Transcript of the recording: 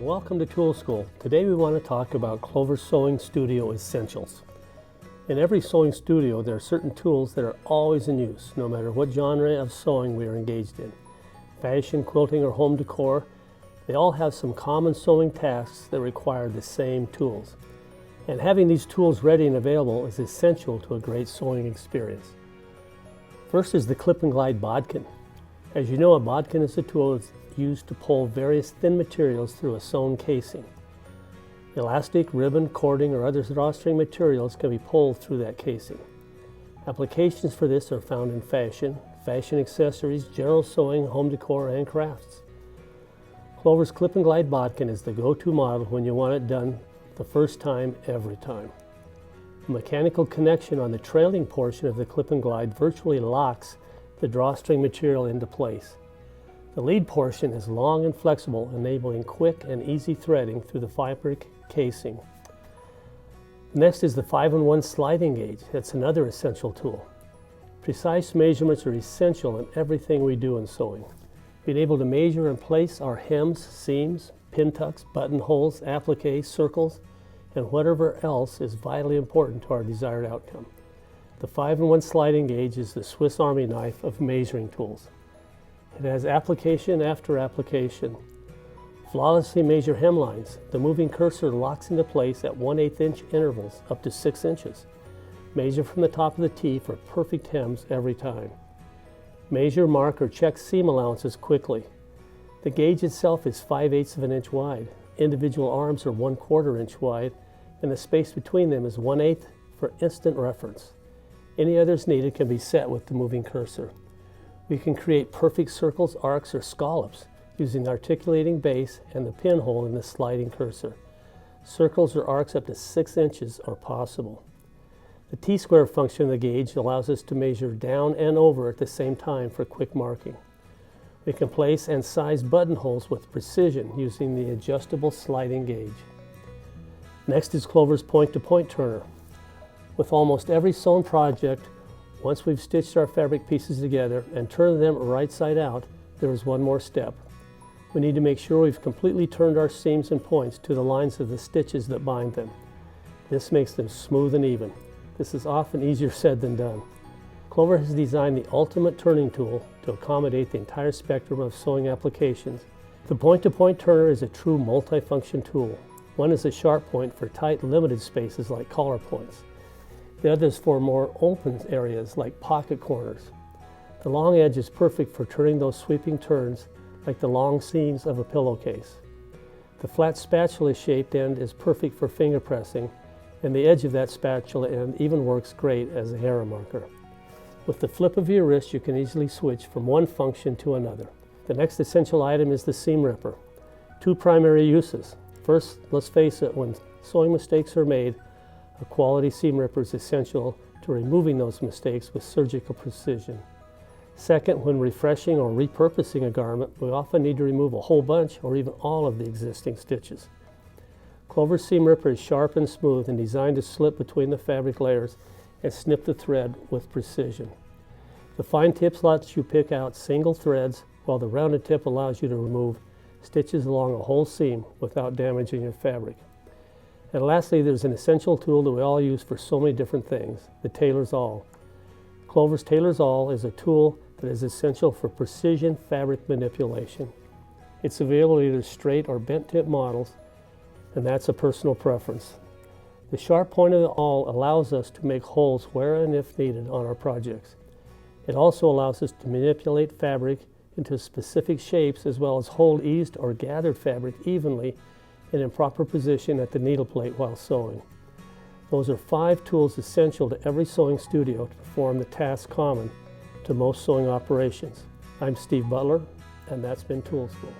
Welcome to Tool School. Today we want to talk about Clover's Sewing Studio Essentials. In every sewing studio there are certain tools that are always in use, no matter what genre of sewing we are engaged in. Fashion, quilting, or home decor, they all have some common sewing tasks that require the same tools. And having these tools ready and available is essential to a great sewing experience. First is the Clip and Glide Bodkin. As you know, a bodkin is a tool that's used to pull various thin materials through a sewn casing. Elastic, ribbon, cording, or other drawstring materials can be pulled through that casing. Applications for this are found in fashion accessories, general sewing, home decor, and crafts. Clover's Clip and Glide Bodkin is the go-to model when you want it done the first time, every time. A mechanical connection on the trailing portion of the Clip and Glide virtually locks the drawstring material into place. The lead portion is long and flexible, enabling quick and easy threading through the fabric casing. Next is the 5-in-1 sliding gauge. That's another essential tool. Precise measurements are essential in everything we do in sewing. Being able to measure and place our hems, seams, pin tucks, buttonholes, appliques, circles, and whatever else is vitally important to our desired outcome. The 5-in-1 sliding gauge is the Swiss Army knife of measuring tools. It has application after application. Flawlessly measure hemlines. The moving cursor locks into place at 1/8 inch intervals up to 6 inches. Measure from the top of the T for perfect hems every time. Measure, mark, or check seam allowances quickly. The gauge itself is 5/8 of an inch wide. Individual arms are 1/4 inch wide, and the space between them is 1/8 for instant reference. Any others needed can be set with the moving cursor. We can create perfect circles, arcs, or scallops using the articulating base and the pinhole in the sliding cursor. Circles or arcs up to 6 inches are possible. The T-square function of the gauge allows us to measure down and over at the same time for quick marking. We can place and size buttonholes with precision using the adjustable sliding gauge. Next is Clover's point-to-point turner. With almost every sewn project, once we've stitched our fabric pieces together and turned them right side out, there is one more step. We need to make sure we've completely turned our seams and points to the lines of the stitches that bind them. This makes them smooth and even. This is often easier said than done. Clover has designed the ultimate turning tool to accommodate the entire spectrum of sewing applications. The point-to-point turner is a true multifunction tool. One is a sharp point for tight, limited spaces like collar points. The other is for more open areas like pocket corners. The long edge is perfect for turning those sweeping turns like the long seams of a pillowcase. The flat spatula-shaped end is perfect for finger pressing, and the edge of that spatula end even works great as a arrow marker. With the flip of your wrist, you can easily switch from one function to another. The next essential item is the seam ripper. Two primary uses. First, let's face it, when sewing mistakes are made, a quality seam ripper is essential to removing those mistakes with surgical precision. Second, when refreshing or repurposing a garment, we often need to remove a whole bunch or even all of the existing stitches. Clover's seam ripper is sharp and smooth and designed to slip between the fabric layers and snip the thread with precision. The fine tip lets you pick out single threads, while the rounded tip allows you to remove stitches along a whole seam without damaging your fabric. And lastly, there's an essential tool that we all use for so many different things, the Tailors All. Clover's Tailors All is a tool that is essential for precision fabric manipulation. It's available in either straight or bent tip models, and that's a personal preference. The sharp point of the awl allows us to make holes where and if needed on our projects. It also allows us to manipulate fabric into specific shapes, as well as hold eased or gathered fabric evenly and in proper position at the needle plate while sewing. Those are 5 tools essential to every sewing studio to perform the tasks common to most sewing operations. I'm Steve Butler, and that's been Tool School.